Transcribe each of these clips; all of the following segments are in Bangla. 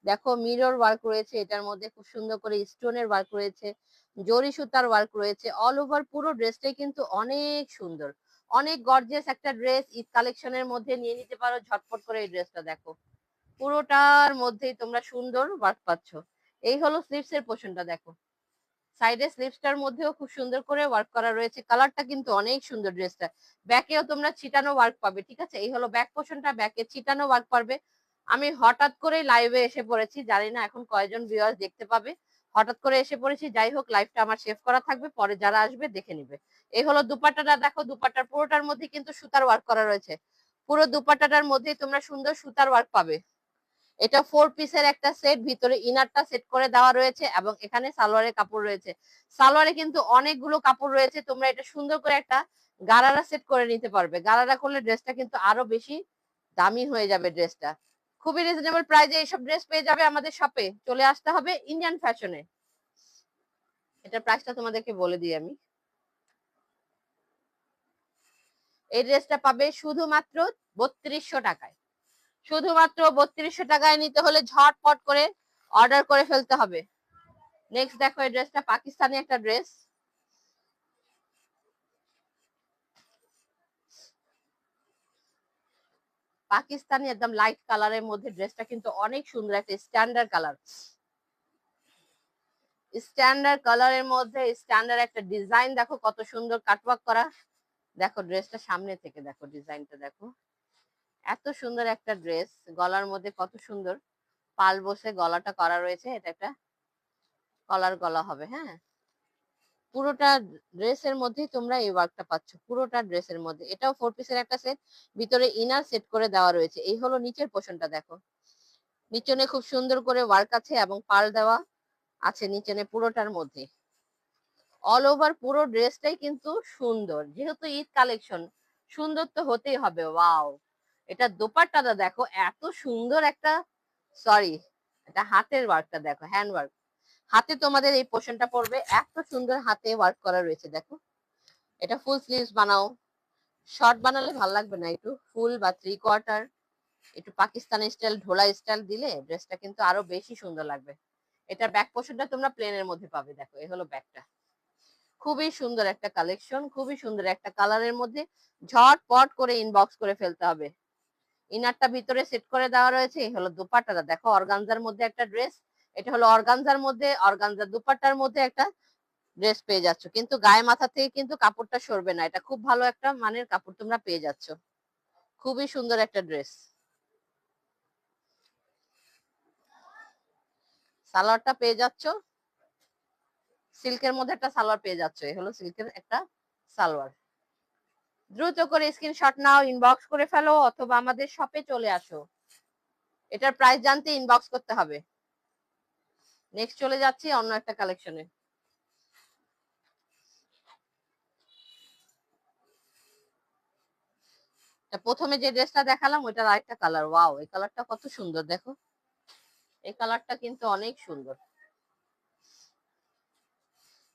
দেখো মিরর ওয়ার্ক রয়েছে, এটার মধ্যে খুব সুন্দর করে স্টোনের ওয়ার্ক রয়েছে, জরি সুতার ওয়ার্ক রয়েছে। অল ওভার পুরো ড্রেসটাই কিন্তু অনেক সুন্দর, অনেক গর্জিয়াস একটা ড্রেস। ঈদ কালেকশনের মধ্যে নিয়ে নিতে পারো ঝটপট করে। এই ড্রেসটা দেখো, পুরোটার মধ্যেই তোমরা সুন্দর ওয়ার্ক পাচ্ছ। এই হলো স্লিভস এর পোর্শনটা, দেখো সাইডে স্লিভসটার মধ্যেও খুব সুন্দর করে ওয়ার্ক করা রয়েছে। কালারটা কিন্তু অনেক সুন্দর ড্রেসটা। ব্যাকেও তোমরা ছিটানো ওয়ার্ক পাবে, ঠিক আছে। এই হলো ব্যাক পোর্শনটা, ব্যাকে ছিটানো ওয়ার্ক পাবে। আমি হঠাৎ করে লাইভে এসে পড়েছি, জানি না এখন কয়জন ভিউয়ার্স দেখতে পাবে। হঠাৎ করে এসে পড়েছি, যাই হোক লাইভটা আমার সেভ করা থাকবে, পরে যারা আসবে দেখে নিবে। এই হলো দুপাট্টাটা, দেখো দুপাট্টার পুরোটার মধ্যে কিন্তু সুতার ওয়ার্ক করা রয়েছে। পুরো দুপাট্টাটার মধ্যেই তোমরা সুন্দর সুতার ওয়ার্ক পাবে। এটা 4 পিসের একটা সেট, ভিতরে ইনারটা সেট করে দেওয়া রয়েছে এবং এখানে সালোয়ারের কাপড় রয়েছে। সালোয়ারে কিন্তু অনেকগুলো কাপড় রয়েছে, তোমরা এটা সুন্দর করে একটা গারারা সেট করে নিতে পারবে। গারারা করলে ড্রেসটা কিন্তু আরো বেশি দামি হয়ে যাবে ড্রেসটা। খুবই রিজনেবল প্রাইসে এইসব ড্রেস পেয়ে যাবে আমাদের শপে। চলে আসতে হবে ইন্ডিয়ান ফ্যাশনে। এটার প্রাইসটা তোমাদেরকে বলে দিই আমি। এই ড্রেসটা পাবে শুধুমাত্র 3200 টাকায়। শুধুমাত্র 3200 টাকায় নিতে হলে ঝটপট করে অর্ডার করে ফেলতে হবে। নেক্সট দেখো, এই ড্রেসটা পাকিস্তানি একটা ড্রেস। পাকিস্তানি একদম লাইট কালারের মধ্যে ড্রেসটা কিন্তু অনেক সুন্দর, একটা স্ট্যান্ডার্ড কালার। স্ট্যান্ডার্ড কালারের মধ্যে স্ট্যান্ডার্ড একটা ডিজাইন, দেখো কত সুন্দর কাটওয়ার্ক করা। দেখো ড্রেসটা সামনে থেকে দেখো, ডিজাইনটা দেখো, এত সুন্দর একটা ড্রেস। গলার মধ্যে কত সুন্দর পাল বসে গলাটা করা রয়েছে। এটা একটা কলার গলা হবে, হ্যাঁ। পুরোটা ড্রেসের মধ্যেই তোমরা এই ওয়ার্কটা পাচ্ছ, পুরোটা ড্রেসের মধ্যে। এটাও 4 পিসের একটা সেট, ভিতরে ইনার সেট করে দেওয়া রয়েছে। এই হলো নিচের পোর্শনটা, দেখো নিচনে খুব সুন্দর করে ওয়ার্ক আছে এবং পাল দেওয়া আছে নিচনে পুরোটার মধ্যে। অল ওভার পুরো ড্রেসটাই কিন্তু সুন্দর, যেহেতু ঈদ কালেকশন সুন্দর তো হতেই হবে। ওয়াও, এটা দোপাট্টাটা দেখো, এত সুন্দর একটা, সরি এটা হাতের ওয়ার্কটা দেখো, হ্যান্ড ওয়ার্ক। হাতে তোমাদের এই পোর্শনটা পড়বে, এত সুন্দর হাতে ওয়ার্ক করা রয়েছে। দেখো এটা ফুল স্লিভস বানাও, শর্ট বানালে ভালো লাগবে না, একটু ফুল বা 3/4, একটু পাকিস্তানি স্টাইল ঢোলা স্টাইল দিলে ড্রেসটা কিন্তু আরো বেশি সুন্দর লাগবে। এটার ব্যাক পোর্শনটা তোমরা প্লেনের মধ্যে পাবে, দেখো এই হলো ব্যাকটা। খুবই সুন্দর একটা কালেকশন, খুবই সুন্দর একটা কালারের মধ্যে। ঝটপট করে ইনবক্স করে ফেলতে হবে। ইনারটা ভিতরে সেট করে দেওয়া রয়েছে। এই হলো দুপাট্টাটা, দেখো অর্গানজার মধ্যে একটা ড্রেস। এটা হলো অর্গানজার মধ্যে, অর্গানজার দুপাট্টার মধ্যে একটা ড্রেস পেয়ে যাচ্ছ, কিন্তু গায়ে মাথা থেকে কিন্তু কাপড়টা সরবে না। এটা খুব ভালো একটা মানের কাপড় তোমরা পেয়ে যাচ্ছ। খুবই সুন্দর একটা ড্রেস। সালোয়ারটা পেয়ে যাচ্ছ, সিল্কের মধ্যে একটা সালোয়ার পেয়ে যাচ্ছ। এই হলো সিল্কের একটা সালোয়ার। দ্রুত করে স্ক্রিনশট নাও, ইনবক্স করে ফেলো অথবা আমাদের শপে চলে আসো। এটার প্রাইস জানতে ইনবক্স করতে হবে। নেক্সট চলে যাচ্ছি অন্য একটা কালেকশনে। প্রথমে যে ড্রেসটা দেখালাম ওইটার আরেকটা কালার। ওয়াও, এই কালারটা কত সুন্দর, দেখো এই কালারটা কিন্তু অনেক সুন্দর।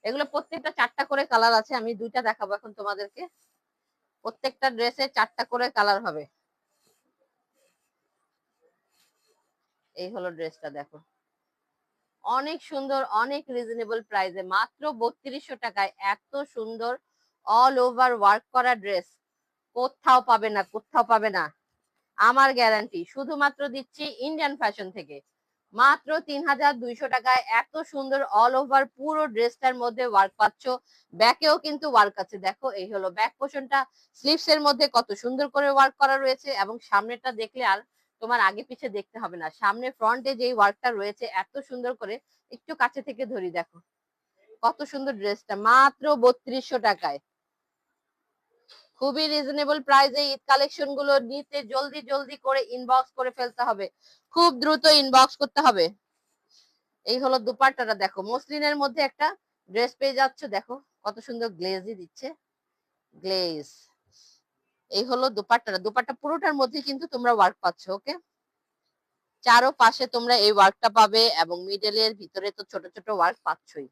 এগুলো প্রত্যেকটা 4টা করে কালার আছে, আমি 2টা দেখাবো এখন তোমাদেরকে। প্রত্যেকটা ড্রেসে 4টা করে কালার হবে। এই হলো ড্রেসটা, দেখো অনেক সুন্দর, অনেক রিজনেবল প্রাইসে, মাত্র 3200 টাকায় এত সুন্দর অল ওভার ওয়ার্ক করা ড্রেস কোথাও পাবে না, কোথাও পাবে না, আমার গ্যারান্টি। শুধুমাত্র দিচ্ছি ইন্ডিয়ান ফ্যাশন থেকে, মাত্র 3200 টাকায় এত সুন্দর অল ওভার পুরো ড্রেসটার মধ্যে ওয়ার্ক পাচ্ছ। ব্যাকেও কিন্তু ওয়ার্ক আছে, দেখো এই হলো ব্যাক পোর্শনটা। স্লিভস এর মধ্যে কত সুন্দর করে ওয়ার্ক করা রয়েছে এবং সামনেটা দেখলে আর তোমার আগে পিছে দেখতে হবে না। সামনে ফ্রন্টে যে ওয়ার্কটা রয়েছে এত সুন্দর করে, একটু কাছে থেকে ধরি, দেখো কত সুন্দর ড্রেসটা, মাত্র 3200 টাকায়। খুবই রিজনেবল প্রাইসে ঈদ কালেকশন গুলো নিতে জলদি জলদি করে ইনবক্স করে ফেলতে হবে, খুব দ্রুত ইনবক্স করতে হবে। এই হলো দুপাট্টাটা, দেখো মসলিনের মধ্যে একটা ড্রেস পেয়ে যাচ্ছ, দেখো কত সুন্দর গ্লেজি দিচ্ছে, গ্লেজ। এই হলো দুপাট্টাটা, দুপাট্টা পুরোটার মধ্যে কিন্তু তোমরা ওয়ার্ক পাচ্ছ। ওকে, চারো পাশে তোমরা এই ওয়ার্কটা পাবে এবং মিডলের ভিতরে তো ছোট ছোট ওয়ার্ক পাচ্ছই।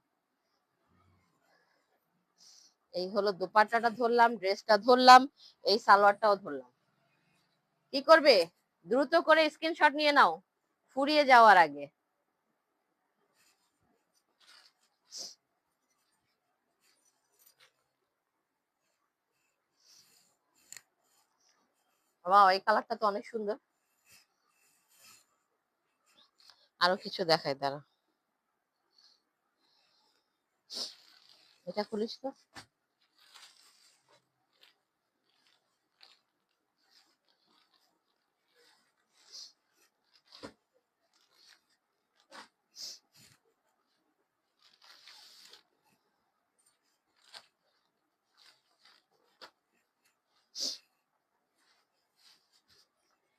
এই হলো দুপাট্টাটা ধরলাম, ড্রেসটা ধরলাম, এই সালোয়ারটাও ধরলাম। কি করবে, দ্রুত করে স্ক্রিনশট নিয়ে নাও, ফুরিয়ে যাওয়ার আগে। ওয়াও, এই কালারটা তো অনেক সুন্দর। আরো কিছু দেখাই, দাঁড়া, এটা খুলিস তো।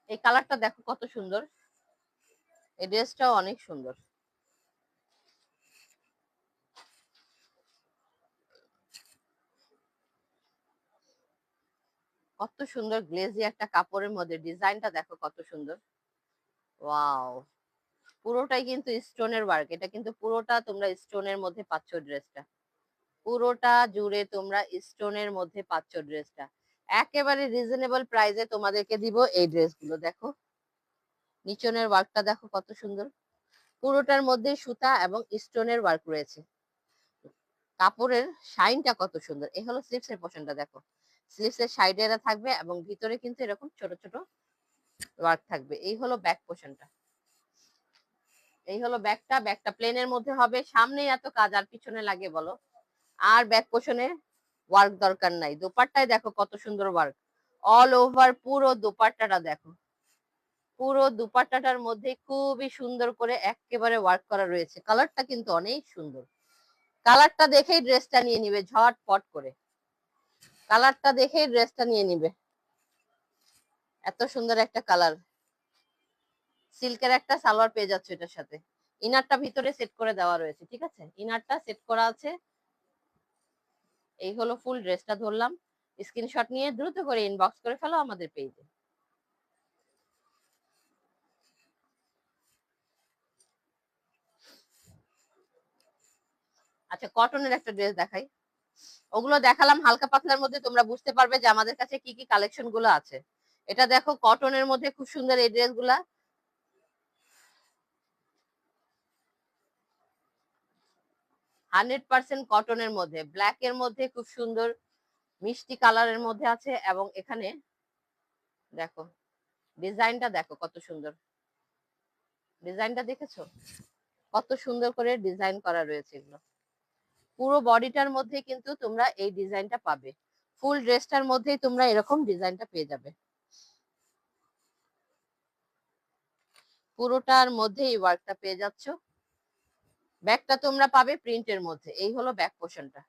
এই কালারটা দেখো কত সুন্দর, এই ড্রেসটাও অনেক সুন্দর। কত সুন্দর গ্লেজি একটা কাপড়ের মধ্যে, ডিজাইনটা দেখো কত সুন্দর। ওয়াও, পুরোটাই কিন্তু স্টোনের ওয়ার্ক, এটা কিন্তু পুরোটা তোমরা স্টোনের মধ্যে পাচ্ছ ড্রেসটা, পুরোটা জুড়ে তোমরা স্টোনের মধ্যে পাচ্ছ ড্রেসটা। একেবারে রিজনেবল প্রাইসে তোমাদেরকে দিব এই ড্রেসগুলো। দেখো নিচনের ওয়ার্কটা দেখো কত সুন্দর, পুরোটার মধ্যে সুতা এবং স্টোনের ওয়ার্ক রয়েছে। কাপড়ের শাইনটা কত সুন্দর। এই হলো স্লিভস এর পোর্শনটা, দেখো স্লিভস এর সাইডে এরা থাকবে এবং ভিতরে কিন্তু এরকম ছোট ছোট ওয়ার্ক থাকবে। এই হলো ব্যাক পোর্শনটা, এই হলো ব্যাকটা। ব্যাকটা প্লেনের মধ্যে হবে, সামনে এত কাজ আর পিছনে লাগে বলো? আর ব্যাক পোর্শনে ওয়ার্ক দরকার নাই। দোপাট্টায় দেখো কত সুন্দর ওয়ার্ক, অল ওভার পুরো দোপাট্টাটা দেখো, পুরো দুপাট্টাটার মধ্যে খুবই সুন্দর করে একেবারে ওয়ার্ক করা রয়েছে। কালারটা কিন্তু অনেক সুন্দর, কালারটা দেখেই ড্রেসটা নিয়ে নিবে ঝটপট করে, কালারটা দেখেই ড্রেসটা নিয়ে নিবে। এত সুন্দর একটা কালার, সিল্কের একটা সালোয়ার পেয়ে যাচ্ছে এটার সাথে। ইনারটা ভিতরে সেট করে দেওয়া রয়েছে, ঠিক আছে, ইনারটা সেট করা আছে। এই হলো ফুল ড্রেসটা ধরলাম, স্ক্রিনশট নিয়ে দ্রুত করে ইনবক্স করে ফেলো আমাদের পেজে। আচ্ছা, কটনের একটা ড্রেস দেখাই। ওগুলো দেখালাম হালকা পাতলার মধ্যে, তোমরা বুঝতে পারবে যে আমাদের কাছে কি কি কালেকশন গুলো আছে। এটা দেখো কটনের মধ্যে খুব সুন্দর এই ড্রেস গুলা, 100% কটনের মধ্যে, ব্ল্যাক এর মধ্যে খুব সুন্দর মিষ্টি কালারের মধ্যে আছে। এবং এখানে দেখো ডিজাইনটা দেখো কত সুন্দর, ডিজাইনটা দেখেছো কত সুন্দর করে ডিজাইন করা রয়েছে। এগুলো পুরো বডিটার মধ্যে কিন্তু তোমরা এই ডিজাইনটা পাবে, ফুল ড্রেসটার মধ্যেই তোমরা এরকম ডিজাইনটা পেয়ে যাবে, পুরোটার মধ্যে এই ওয়ার্কটা পেয়ে যাচ্ছ। ব্যাকটা তোমরা পাবে প্রিন্টের মধ্যে। এই হলো ব্যাক পোর্শনটা,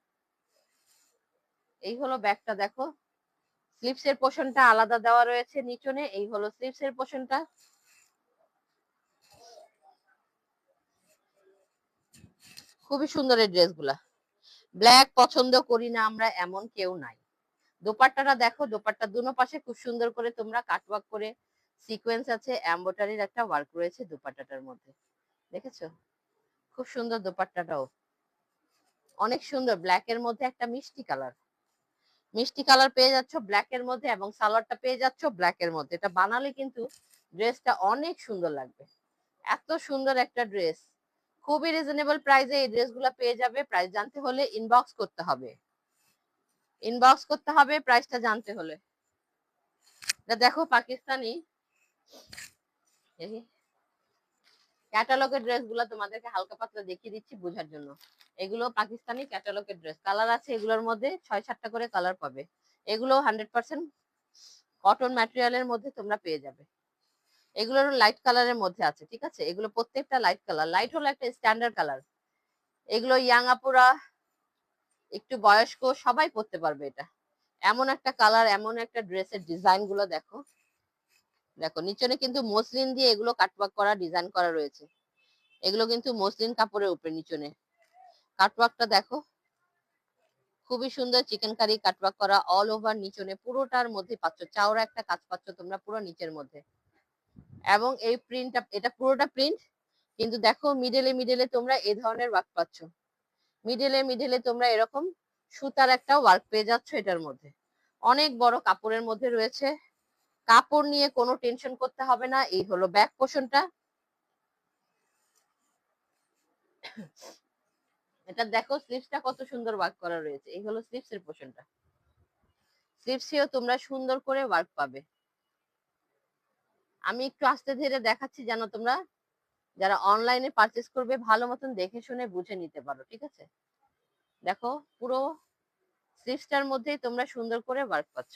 এই হলো ব্যাকটা দেখো, স্লিভস এর পোর্শনটা আলাদা দেওয়া রয়েছে নিচনে। এই হলো স্লিভস এর পোর্শনটা, খুবই সুন্দর এই ড্রেসগুলা। ব্ল্যাক পছন্দ করি না আমরা এমন কেউ নাই। দোপাট্টাটা দেখো, দোপাট্টার দুনো পাশে খুব সুন্দর করে তোমরা কাটওয়ার্ক করে, সিকোয়েন্স আছে, এমব্রয়ডারির একটা ওয়ার্ক রয়েছে দোপাট্টাটার মধ্যে, দেখেছো খুব সুন্দর দোপাট্টাটাও অনেক সুন্দর। ব্ল্যাক এর মধ্যে একটা মিষ্টি কালার, মিষ্টি কালার পেয়ে যাচ্ছ ব্ল্যাক এর মধ্যে, এবং সালোয়ারটা পেয়ে যাচ্ছ ব্ল্যাক এর মধ্যে। এটা বানালে কিন্তু ড্রেসটা অনেক সুন্দর লাগবে। এত সুন্দর একটা ড্রেস, খুবই রিজনেবল প্রাইসে এই ড্রেসগুলো পেয়ে যাবে। প্রাইস জানতে হলে ইনবক্স করতে হবে, ইনবক্স করতে হবে প্রাইসটা জানতে হলে। এটা দেখো পাকিস্তানি ক্যাটালগের ড্রেস গুলা তোমাদেরকে হালকা পাতলা দেখিয়ে দিচ্ছি বোঝার জন্য। এগুলো পাকিস্তানি ক্যাটালগের ড্রেস, কালার আছে এগুলোর মধ্যে 6-7টা করে কালার পাবে। এগুলো 100% কটন ম্যাটেরিয়ালের মধ্যে তোমরা পেয়ে যাবে। এগুলোর লাইট কালারের মধ্যে আছে, ঠিক আছে, এগুলো প্রত্যেকটা লাইট কালার। লাইট হলো একটা স্ট্যান্ডার্ড কালার, এগুলো ইয়াং আপুরা, একটু বয়স্ক সবাই পরতে পারবে। এটা এমন একটা কালার, এমন একটা ড্রেসের ডিজাইন গুলো দেখো, দেখো নিচনে কিন্তু মসলিন দিয়ে এগুলো কাটওয়ার্ক করা ডিজাইন করা রয়েছে। এগুলো কিন্তু মসলিন কাপড়ের উপরে নিচনে কাটওয়ার্কটা দেখো, খুবই সুন্দর চিকেন কারি কাটওয়ার্ক করা অল ওভার নিচনে পুরোটার মধ্যে পাচ্ছ, চাওড়া একটা কাজ পাচ্ছ তোমরা পুরো নিচের মধ্যে। এবং এই প্রিন্টটা, এটা পুরোটা প্রিন্ট, কিন্তু দেখো মিডলে মিডলে তোমরা এই ধরনের ওয়ার্ক পাচ্ছ, মিডলে মিডলে তোমরা এরকম সুতার একটা ওয়ার্ক পেয়ে যাচ্ছ এটার মধ্যে। অনেক বড় কাপড়ের মধ্যে রয়েছে, কাপড় নিয়ে কোনো টেনশন করতে হবে না। এই হলো ব্যাক পোর্শনটা, এটা দেখো স্লিভসটা কত সুন্দর ওয়ার্ক করা রয়েছে, এই হলো স্লিভস এর পোর্শনটা। স্লিভসেও তোমরা সুন্দর করে ওয়ার্ক পাবে। আমি একটু আস্তে ধীরে দেখাচ্ছি যেন তোমরা যারা অনলাইনে পারচেস করবে ভালো মতন দেখে শুনে বুঝে নিতে পারো, ঠিক আছে? দেখো পুরো স্লিভসটার মধ্যেই তোমরা সুন্দর করে ওয়ার্ক পাচ্ছ।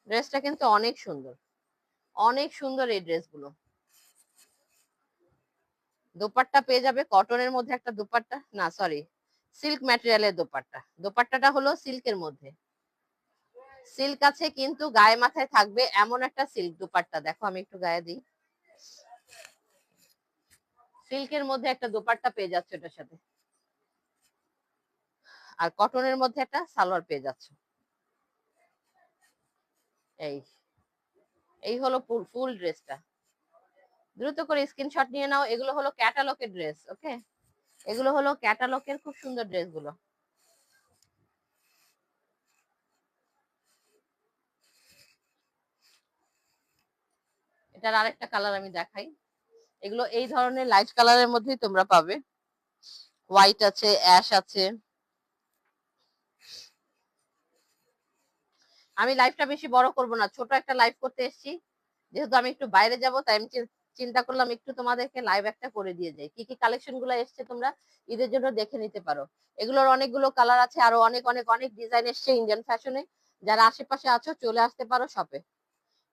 ড্রেসটা কিন্তু অনেক সুন্দর, অনেক সুন্দর এই ড্রেসগুলো। দোপাট্টা পেয়ে যাবে কটনের মধ্যে একটা দোপাট্টা, না সরি সিল্ক ম্যাটেরিয়ালের দোপাট্টা। দোপাট্টাটা হলো সিল্কের মধ্যে, সিল্ক আছে কিন্তু গায়ে মাথায় থাকবে এমন একটা সিল্ক দোপাট্টা। দেখো আমি একটু গায়ে দিই, সিল্কের মধ্যে একটা দোপাট্টা পেয়ে যাচ্ছে এটার সাথে, আর কটনের মধ্যে একটা সালোয়ার পেয়ে যাচ্ছে। এই এই হলো ফুল ড্রেসটা। দ্রুত করে স্ক্রিনশট নিয়ে নাও, এগুলো হলো ক্যাটালগের ড্রেস, ওকে? এগুলো হলো ক্যাটালগের খুব সুন্দর ড্রেসগুলো। এটার আরেকটা কালার আমি দেখাই। এগুলো এই ধরনের লাইট কালারের মধ্যেই তোমরা পাবে, হোয়াইট আছে, অ্যাশ আছে। আমি লাইভটা বেশি বড় করব না, ছোট একটা লাইভ করতে এসেছি, যেহেতু আমি একটু বাইরে যাব তাই আমি চিন্তা করলাম একটু তোমাদেরকে লাইভ একটা করে দিয়ে যাই। কি কি কালেকশন গুলো এসছে তোমরা ঈদের জন্য দেখে নিতে পারো। এগুলোর অনেকগুলো কালার আছে, আরো অনেক অনেক অনেক ডিজাইন এসছে ইন্ডিয়ান ফ্যাশনে। যারা আশেপাশে আছো চলে আসতে পারো শপে।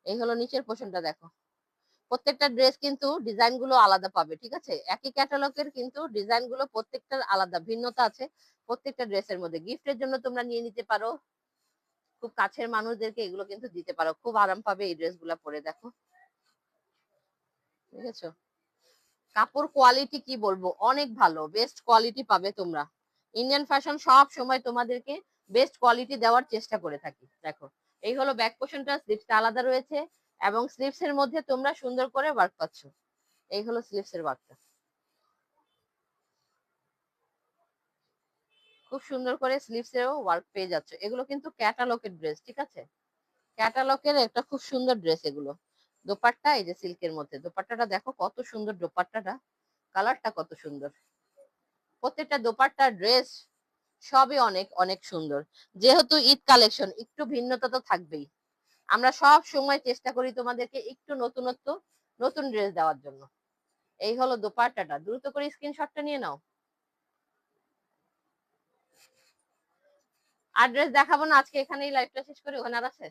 এই হলো নিচের পোর্শনটা দেখো, প্রত্যেকটা ড্রেস কিন্তু ডিজাইন গুলো আলাদা পাবে, ঠিক আছে? একই ক্যাটালগের কিন্তু ডিজাইন গুলো প্রত্যেকটার আলাদা, ভিন্নতা আছে প্রত্যেকটা ড্রেসের মধ্যে। গিফটের জন্য তোমরা নিয়ে নিতে পারো, খুব কাছের মানুষদেরকে এগুলো কিন্তু দিতে পারো, খুব আরাম পাবে এই ড্রেসগুলো পরে। দেখো ঠিক আছে, কাপড় কোয়ালিটি কি বলবো, অনেক ভালো, বেস্ট কোয়ালিটি পাবে তোমরা। ইন্ডিয়ান ফ্যাশন সব সময় তোমাদেরকে বেস্ট কোয়ালিটি দেওয়ার চেষ্টা করে থাকি। দেখো এই হলো ব্যাক পোর্শনটা, স্লিভসটা আলাদা রয়েছে এবং স্লিভস এর মধ্যে তোমরা সুন্দর করে ওয়ার্ক পাচ্ছ। এই হলো স্লিভস এর ওয়ার্কটা, খুব সুন্দর করে স্লিভস এরও ওয়ার্ক পেয়ে যাচ্ছে। এগুলো কিন্তু ক্যাটালগের ড্রেস, ঠিক আছে? ক্যাটালগের একটা খুব সুন্দর ড্রেস এগুলো। দোপাট্টা এই যে সিল্কের মধ্যে, দোপাট্টাটা দেখো কত সুন্দর, দোপাট্টাটা কালারটা কত সুন্দর। প্রত্যেকটা দোপাট্টা ড্রেস সবই অনেক অনেক সুন্দর। যেহেতু ঈদ কালেকশন একটু ভিন্নতা তো থাকবেই, আমরা সব সময় চেষ্টা করি তোমাদেরকে একটু নতুনত্ব, নতুন ড্রেস দেওয়ার জন্য। এই হলো দোপাট্টাটা, দ্রুত করে স্ক্রিনশটটা নিয়ে নাও। আর ড্রেস দেখাবো না আজকে, এখানেই লাইভটা শেষ করি, ওখানে আর আছে।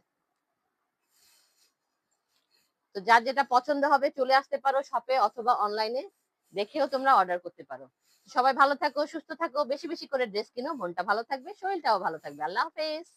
তো যার যেটা পছন্দ হবে চলে আসতে পারো শপে অথবা অনলাইনে দেখেও তোমরা অর্ডার করতে পারো। সবাই ভালো থাকো, সুস্থ থাকো, বেশি বেশি করে ড্রেস কিনো, মনটা ভালো থাকবে, শরীরটাও ভালো থাকবে। আল্লাহ হাফেজ।